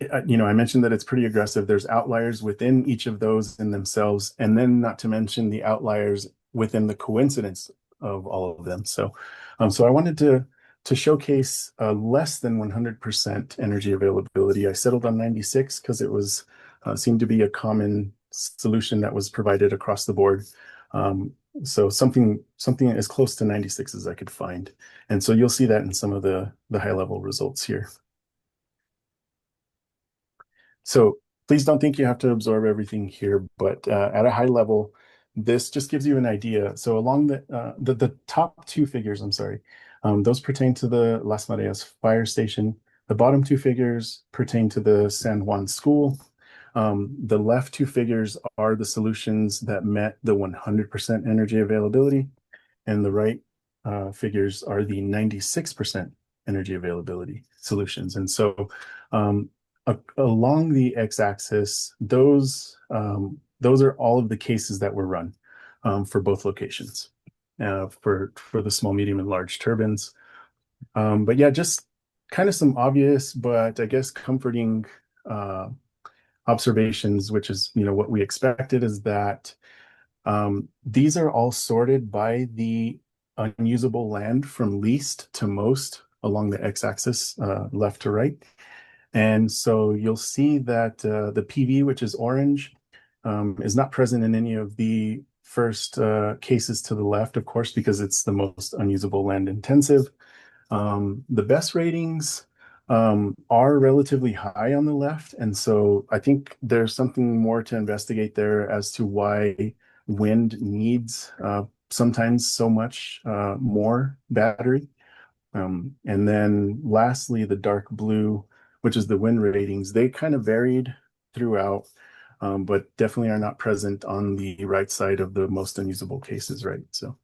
Speaker 2: mentioned that it's pretty aggressive. There's outliers within each of those in themselves, and then not to mention the outliers within the coincidence of all of them. So I wanted to showcase less than 100% energy availability. I settled on 96 because it was seemed to be a common solution that was provided across the board. So something as close to 96 as I could find. And so you'll see that in some of the high level results here. So please don't think you have to absorb everything here, but at a high level, this just gives you an idea. So along the top 2 figures, I'm sorry, those pertain to the Las Mareas fire station. The bottom 2 figures pertain to the San Juan school. The left 2 figures are the solutions that met the 100% energy availability, and the right figures are the 96% energy availability solutions. And so along the x-axis, those are all of the cases that were run. for both locations for the small, medium, and large turbines. But yeah, just kind of some obvious, but I guess comforting observations, which is, what we expected, is that these are all sorted by the unusable land from least to most along the x-axis, left to right. And so you'll see that the PV, which is orange, is not present in any of the first cases to the left, of course, because it's the most unusable land intensive. The best ratings are relatively high on the left. And so I think there's something more to investigate there as to why wind needs sometimes so much more battery. And then lastly, the dark blue, which is the wind ratings, they kind of varied throughout, but definitely are not present on the right side of the most unusable cases, right? So.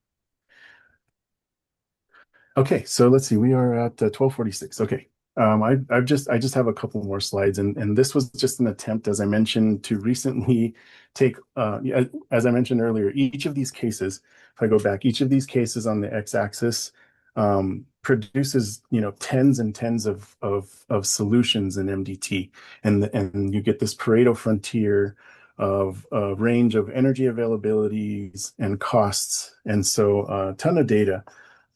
Speaker 2: Okay, so let's see. We are at 12:46. Okay. I just have a couple more slides, and this was just an attempt, as I mentioned, to recently take as I mentioned earlier, each of these cases, if I go back, each of these cases on the x-axis produces, tens and tens of solutions in MDT, and you get this Pareto frontier of a range of energy availabilities and costs, and so a ton of data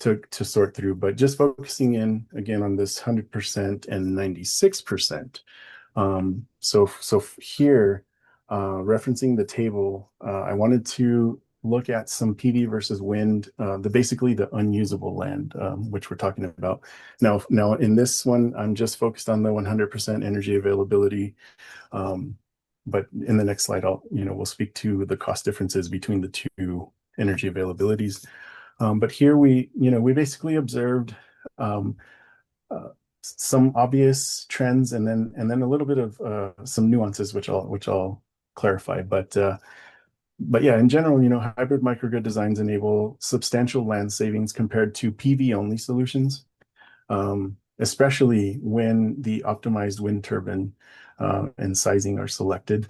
Speaker 2: to sort through, but just focusing in again on this 100% and 96%. So here, referencing the table, I wanted to look at some PV versus wind, basically the unusable land, which we're talking about. Now in this one, I'm just focused on the 100% energy availability. But in the next slide, we'll speak to the cost differences between the two energy availabilities. But here we basically observed some obvious trends, and then a little bit of some nuances, which I'll clarify. But yeah, in general, hybrid microgrid designs enable substantial land savings compared to PV only solutions, especially when the optimized wind turbine and sizing are selected.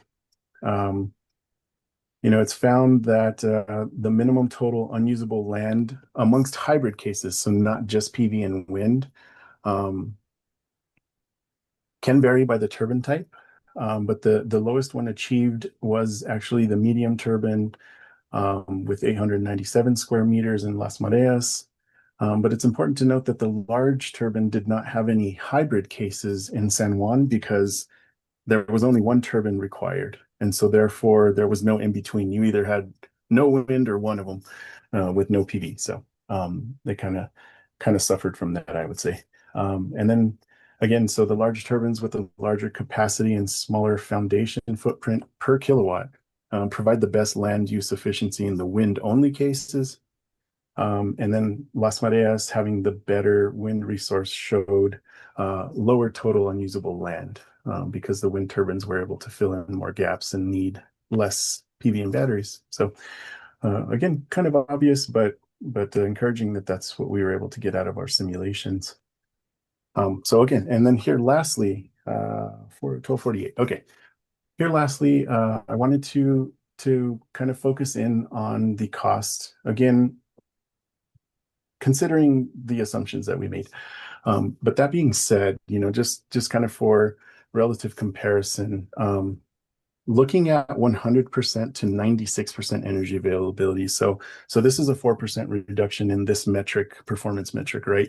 Speaker 2: It's found that the minimum total unusable land amongst hybrid cases, so not just PV and wind, can vary by the turbine type. But the lowest one achieved was actually the medium turbine with 897 square meters in Las Mareas. But it's important to note that the large turbine did not have any hybrid cases in San Juan because there was only one turbine required. And so therefore there was no in between. You either had no wind or one of them with no PV. So they kind of suffered from that, I would say. And then again, so the large turbines with a larger capacity and smaller foundation footprint per kilowatt provide the best land use efficiency in the wind only cases. And then Las Mareas, having the better wind resource, showed lower total unusable land because the wind turbines were able to fill in more gaps and need less PV and batteries. So again, kind of obvious, but encouraging that that's what we were able to get out of our simulations. So again, and then here lastly, for 1248. Okay, here lastly, I wanted to kind of focus in on the cost again, considering the assumptions that we made. But that being said, just kind of for relative comparison, looking at 100% to 96% energy availability. So this is a 4% reduction in this metric, performance metric, right?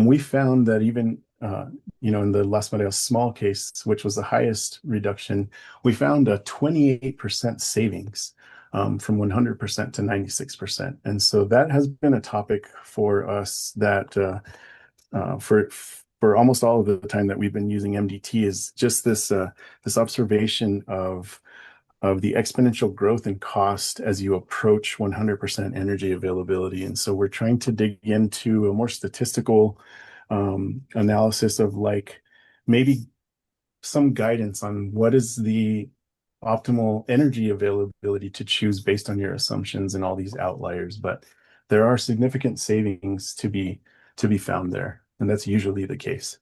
Speaker 2: We found that even, in the Las Mareas small case, which was the highest reduction, we found a 28% savings from 100% to 96%. And so that has been a topic for us that for almost all of the time that we've been using MDT is just this observation of the exponential growth in cost as you approach 100% energy availability. And so we're trying to dig into a more statistical analysis of maybe some guidance on what is the optimal energy availability to choose based on your assumptions and all these outliers. But there are significant savings to be found there, and that's usually the case.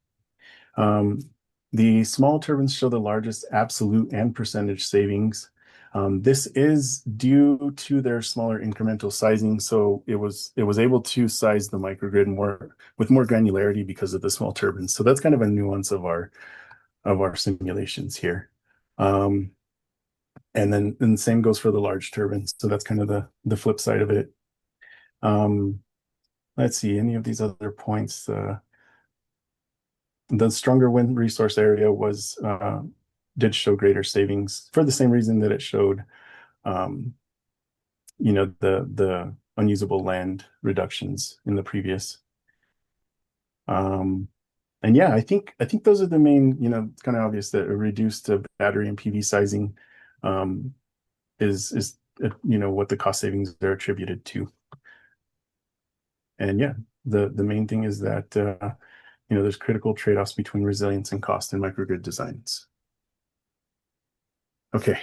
Speaker 2: The small turbines show the largest absolute and percentage savings. This is due to their smaller incremental sizing, so it was able to size the microgrid more with more granularity because of the small turbines. So that's kind of a nuance of our simulations here. And then the same goes for the large turbines. So that's kind of the flip side of it. Um, let's see, any of these other points. The stronger wind resource area was did show greater savings for the same reason that it showed um, the unusable land reductions in the previous. Um, and yeah, I think those are the main, it's kind of obvious that a reduced battery and PV sizing um, is what the cost savings are attributed to. And yeah, the main thing is that there's critical trade-offs between resilience and cost in microgrid designs. Okay,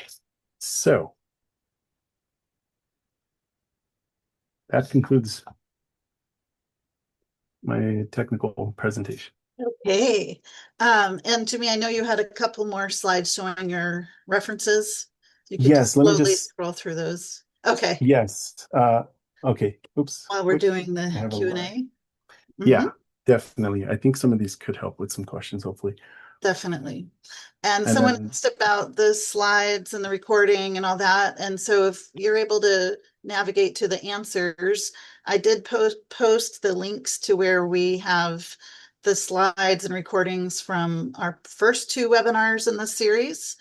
Speaker 2: so that concludes my technical presentation.
Speaker 1: Okay. And Jimmy, I know you had a couple more slides showing your references. You could
Speaker 2: Yes,
Speaker 1: just
Speaker 2: let me
Speaker 1: slowly
Speaker 2: just,
Speaker 1: scroll through those. Okay.
Speaker 2: yes. Okay, oops.
Speaker 1: While we're doing
Speaker 2: I
Speaker 1: the
Speaker 2: have a lag.
Speaker 1: Q&A.
Speaker 2: Yeah,
Speaker 1: Mm-hmm.
Speaker 2: definitely. I think some of these could help with some questions, hopefully.
Speaker 1: Definitely. And
Speaker 2: And
Speaker 1: someone
Speaker 2: then,
Speaker 1: asked about the slides and the recording and all that. And so if you're able to navigate to the answers, I did post the links to where we have the slides and recordings from our first two webinars in this series.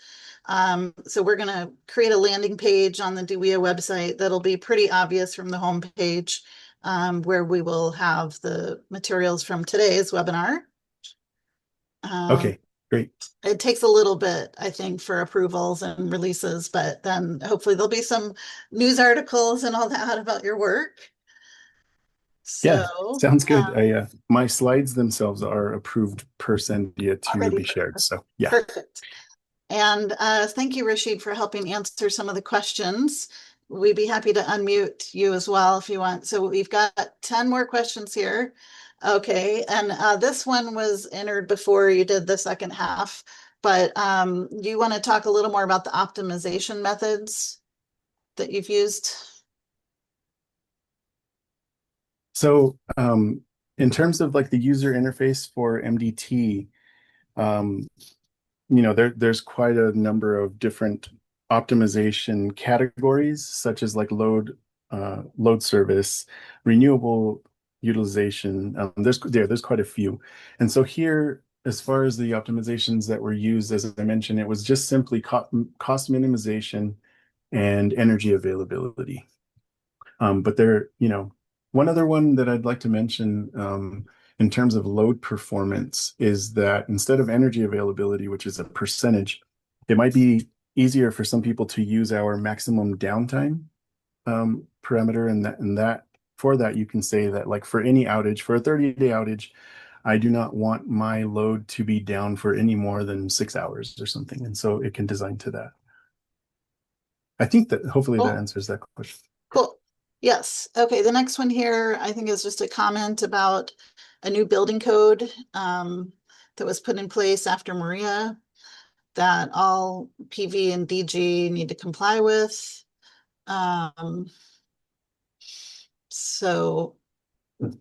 Speaker 1: So we're going to create a landing page on the DWEA website that'll be pretty obvious from the home page, where we will have the materials from today's webinar. Um,
Speaker 2: okay, great.
Speaker 1: it takes a little bit, I think, for approvals and releases, but then hopefully there'll be some news articles and all that about your work.
Speaker 2: Yeah,
Speaker 1: So
Speaker 2: sounds good. My slides themselves are approved per Sandia to
Speaker 1: already
Speaker 2: be shared. So yeah.
Speaker 1: perfect. And thank you, Rashid, for helping answer some of the questions. We'd be happy to unmute you as well if you want. So we've got 10 more questions here. Okay, and this one was entered before you did the second half, but do you want to talk a little more about the optimization methods that you've used?
Speaker 2: So in terms of like the user interface for MDT, um, there's quite a number of different optimization categories, such as like load service, renewable utilization. There's quite a few. And so here, as far as the optimizations that were used, as I mentioned, it was just simply cost minimization and energy availability. But one other one that I'd like to mention in terms of load performance is that instead of energy availability, which is a percentage, it might be easier for some people to use our maximum downtime parameter. And that for that, you can say that like for any outage, for a 30-day outage, I do not want my load to be down for any more than 6 hours or something. And so it can design to that. I think that hopefully that
Speaker 1: Oh,
Speaker 2: answers that question.
Speaker 1: cool. Yes. Okay. The next one here, I think, is just a comment about a new building code that was put in place after Maria that all PV and DG need to comply with. Um, so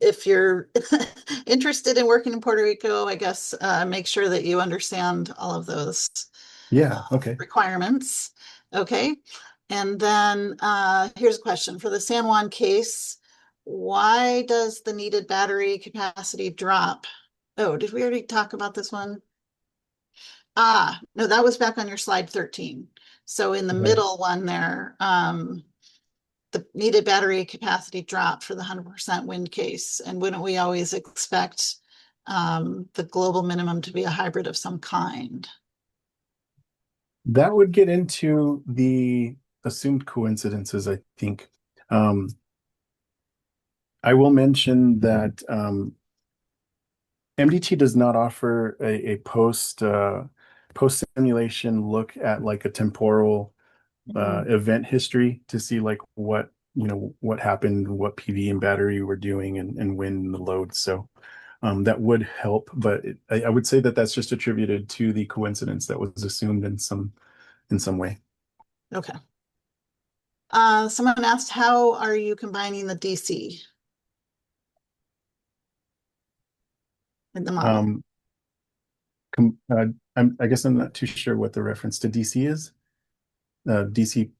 Speaker 1: if you're interested in working in Puerto Rico, I guess make sure that you understand all of those
Speaker 2: Yeah. Okay.
Speaker 1: requirements. Okay. And then here's a question for the San Juan case. Why does the needed battery capacity drop? Oh, did we already talk about this one? Ah, no, that was back on your slide 13. So in the
Speaker 2: Right.
Speaker 1: middle one there, the needed battery capacity dropped for the 100% wind case. And wouldn't we always expect the global minimum to be a hybrid of some kind?
Speaker 2: That would get into the assumed coincidences, I think. Um, I will mention that MDT does not offer a post simulation look at like a temporal event history to see like what happened, what PV and battery were doing, and when the load. So that would help, but I would say that that's just attributed to the coincidence that was assumed in some way.
Speaker 1: Okay. Someone asked, how are you combining the DC in the model?
Speaker 2: Um, I guess I'm not too sure what the reference to DC is. DC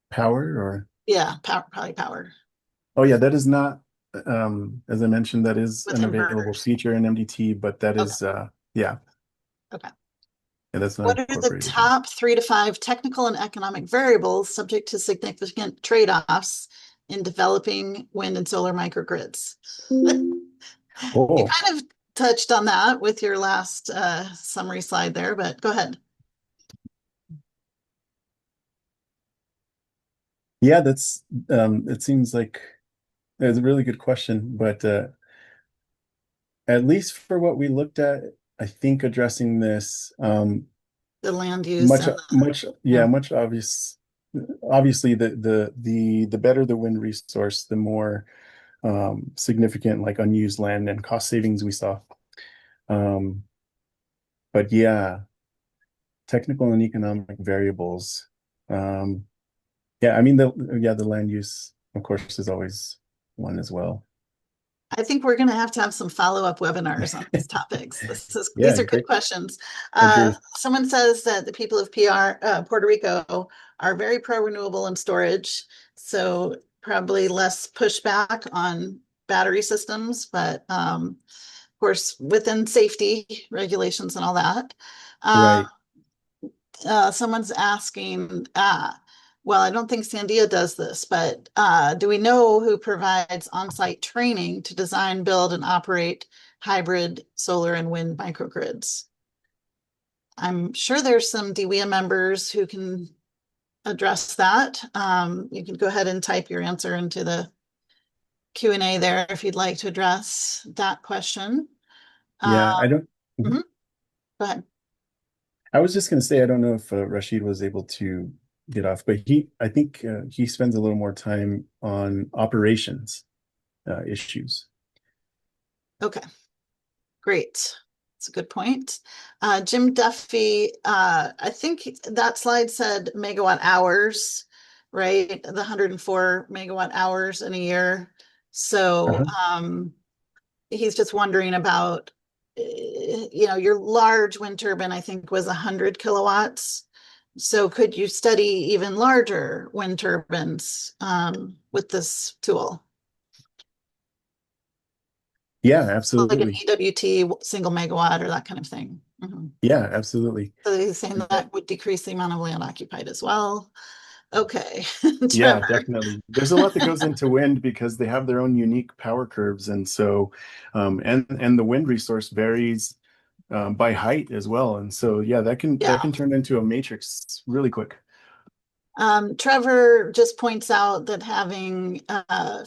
Speaker 2: power or
Speaker 1: Yeah, power, probably power
Speaker 2: oh yeah, that is not as I mentioned, that is
Speaker 1: with
Speaker 2: an available
Speaker 1: inverters.
Speaker 2: feature in MDT, but that
Speaker 1: Okay,
Speaker 2: is yeah,
Speaker 1: okay.
Speaker 2: yeah, that's not
Speaker 1: What are the
Speaker 2: incorporated here.
Speaker 1: top 3 to 5 technical and economic variables subject to significant trade-offs in developing wind and solar microgrids? You
Speaker 2: Oh,
Speaker 1: kind of touched on that with your last summary slide there, but go ahead.
Speaker 2: yeah, that's it seems like it's a really good question, but at least for what we looked at, I think addressing this
Speaker 1: The land use and the,
Speaker 2: yeah,
Speaker 1: yeah.
Speaker 2: much obviously the better the wind resource, the more significant like unused land and cost savings we saw. Um, but yeah, technical and economic variables. Um, yeah, I mean the land use, of course, is always one as well.
Speaker 1: I think we're going to have some follow-up webinars on these topics.
Speaker 2: Yeah,
Speaker 1: These are good
Speaker 2: great.
Speaker 1: questions.
Speaker 2: Agree.
Speaker 1: Someone says that the people of Puerto Rico are very pro-renewable and storage, so probably less pushback on battery systems, but of course, within safety regulations and all that. Uh,
Speaker 2: Right.
Speaker 1: Someone's asking, well, I don't think Sandia does this, but do we know who provides on-site training to design, build, and operate hybrid solar and wind microgrids? I'm sure there's some DWEA members who can address that. You can go ahead and type your answer into the Q&A there if you'd like to address that question.
Speaker 2: Yeah,
Speaker 1: Uh,
Speaker 2: I don't.
Speaker 1: mhm, go ahead.
Speaker 2: I was just going to say I don't know if Rashid was able to get off, but I think he spends a little more time on operations issues.
Speaker 1: Okay. Great. That's a good point. Jim Duffy, I think that slide said megawatt hours, right? The 104 megawatt hours in a year. So
Speaker 2: Uh-huh.
Speaker 1: he's just wondering about, your large wind turbine, I think was 100 kilowatts. So could you study even larger wind turbines with this tool?
Speaker 2: Yeah,
Speaker 1: Like an
Speaker 2: absolutely.
Speaker 1: EWT single megawatt or that kind of thing. Mhm.
Speaker 2: Yeah, absolutely.
Speaker 1: So he's saying that would decrease the amount of land occupied as well. Okay,
Speaker 2: Yeah,
Speaker 1: Trevor.
Speaker 2: definitely. There's a lot that goes into wind because they have their own unique power curves, and so and the wind resource varies by height as well, and so yeah, that
Speaker 1: Yeah.
Speaker 2: can turn into a matrix really quick.
Speaker 1: Trevor just points out that having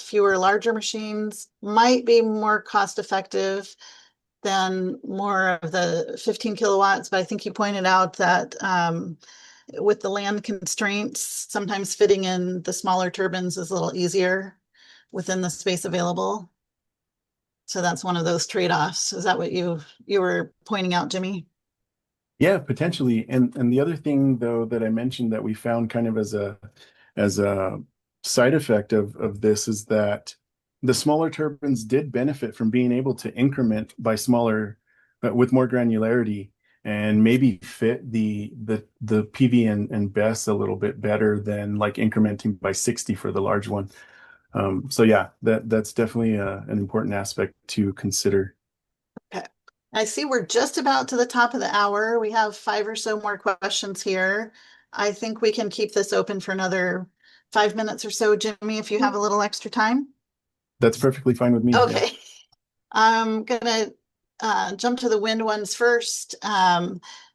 Speaker 1: fewer larger machines might be more cost effective than more of the 15 kilowatts, but I think he pointed out that with the land constraints, sometimes fitting in the smaller turbines is a little easier within the space available. So that's one of those trade-offs. Is that what you were pointing out, Jimmy?
Speaker 2: Yeah, potentially. And the other thing though that I mentioned that we found kind of as a side effect of this is that the smaller turbines did benefit from being able to increment by smaller with more granularity and maybe fit the PV and BESS a little bit better than like incrementing by 60 for the large one. So yeah, that's definitely an important aspect to consider.
Speaker 1: Okay. I see we're just about to the top of the hour. We have 5 or so more questions here. I think we can keep this open for another 5 minutes or so, Jimmy, if you have a little extra time.
Speaker 2: That's perfectly fine with me. Yeah.
Speaker 1: Okay. I'm gonna jump to the wind ones first.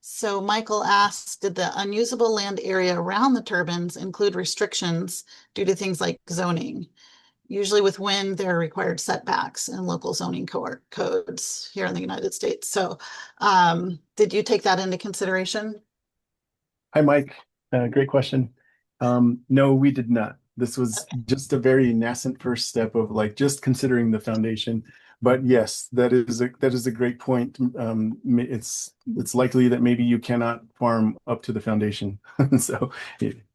Speaker 1: So Michael asked, did the unusable land area around the turbines include restrictions due to things like zoning? Usually with wind, there are required setbacks in local zoning codes here in the United States. So did you take that into consideration?
Speaker 2: Hi, Mike. Great question. No, we did not. This was just a very nascent first step of like just considering the foundation. But yes, that is a great point. It's likely that maybe you cannot farm up to the foundation. So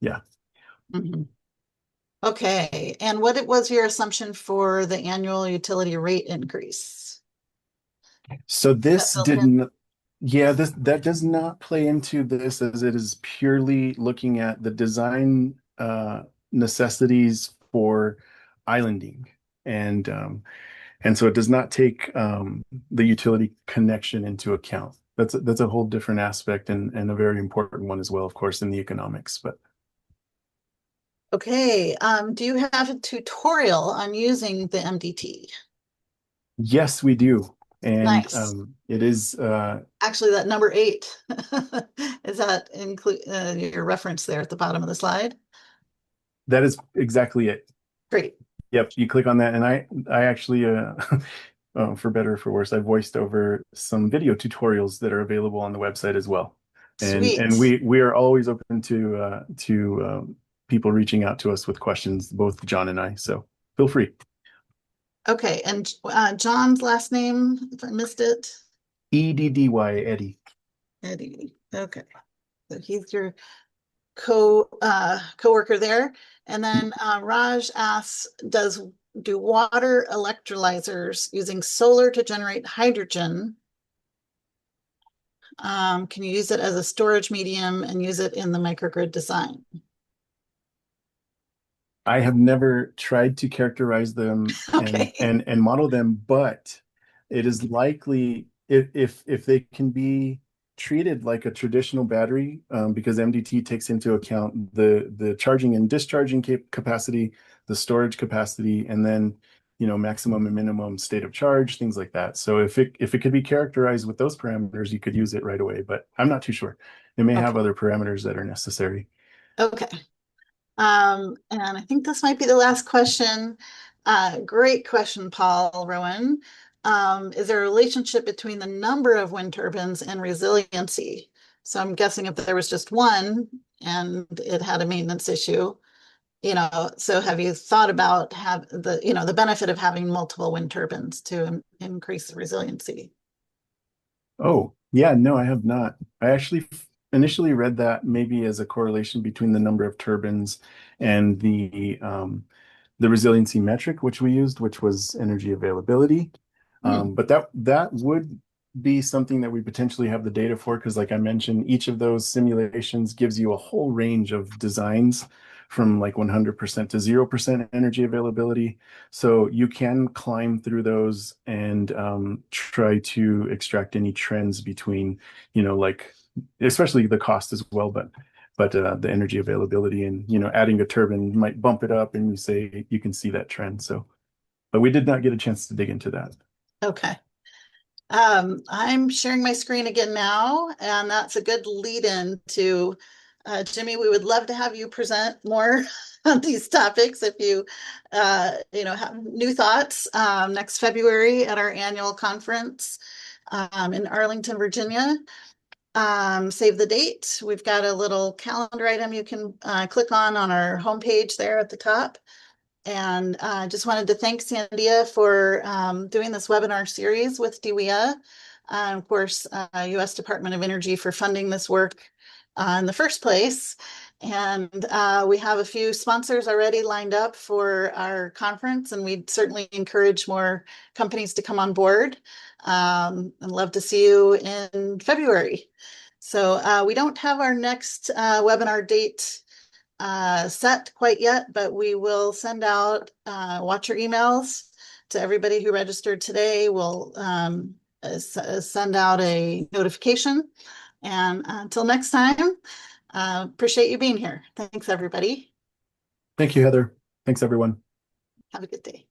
Speaker 2: yeah.
Speaker 1: Mhm. Okay, and what was your assumption for the annual utility rate increase?
Speaker 2: So
Speaker 1: Is that
Speaker 2: this
Speaker 1: built in?
Speaker 2: didn't, yeah, this that does not play into this as it is purely looking at the design necessities for islanding. And and so it does not take the utility connection into account. That's a whole different aspect and a very important one as well, of course, in the economics. But
Speaker 1: Okay, do you have a tutorial on using the MDT?
Speaker 2: yes, we do. And
Speaker 1: Nice.
Speaker 2: it is
Speaker 1: Actually, that number 8, is that include your reference there at the bottom of the slide?
Speaker 2: that is exactly it.
Speaker 1: Great.
Speaker 2: Yep, you click on that, and I actually for better or for worse, I voiced over some video tutorials that are available on the website as well. And
Speaker 1: Sweet.
Speaker 2: we are always open to people reaching out to us with questions, both John and I. So feel free.
Speaker 1: Okay, and John's last name, if I missed it,
Speaker 2: EDDY Eddie.
Speaker 1: Eddie. Okay, so he's your coworker there. And then Raj asks, do water electrolyzers using solar to generate hydrogen, can you use it as a storage medium and use it in the microgrid design?
Speaker 2: I have never tried to characterize them and
Speaker 1: Okay.
Speaker 2: and model them, but it is likely if they can be treated like a traditional battery, because MDT takes into account the charging and discharging capacity, the storage capacity, and then maximum and minimum state of charge, things like that. So if it could be characterized with those parameters, you could use it right away. But I'm not too sure. It may have
Speaker 1: Okay.
Speaker 2: other parameters that are necessary.
Speaker 1: Okay. And I think this might be the last question. Great question, Paul Rowan. Is there a relationship between the number of wind turbines and resiliency? So I'm guessing if there was just one and it had a maintenance issue, so have you thought about the benefit of having multiple wind turbines to increase the resiliency?
Speaker 2: Oh, yeah, no, I have not. I actually initially read that maybe as a correlation between the number of turbines and the resiliency metric, which we used, which was energy availability.
Speaker 1: Hmm.
Speaker 2: But that would be something that we potentially have the data for, because like I mentioned, each of those simulations gives you a whole range of designs from like 100% to 0% energy availability. So you can climb through those and try to extract any trends between, like especially the cost as well, but the energy availability and adding a turbine might bump it up, and you can see that trend. So, but we did not get a chance to dig into that.
Speaker 1: Okay. I'm sharing my screen again now, and that's a good lead in to Jimmy. We would love to have you present more on these topics if have new thoughts next February at our annual conference in Arlington, Virginia. Save the date. We've got a little calendar item you can click on our homepage there at the top. And just wanted to thank Sandia for doing this webinar series with DWEA. Of course, U.S. Department of Energy for funding this work in the first place. And we have a few sponsors already lined up for our conference, and we'd certainly encourage more companies to come on board. And love to see you in February. So we don't have our next webinar date set quite yet, but we will send out, watch your emails to everybody who registered today. We'll send out a notification. And until next time, appreciate you being here. Thanks, everybody.
Speaker 2: Thank you, Heather. Thanks, everyone.
Speaker 1: Have a good day.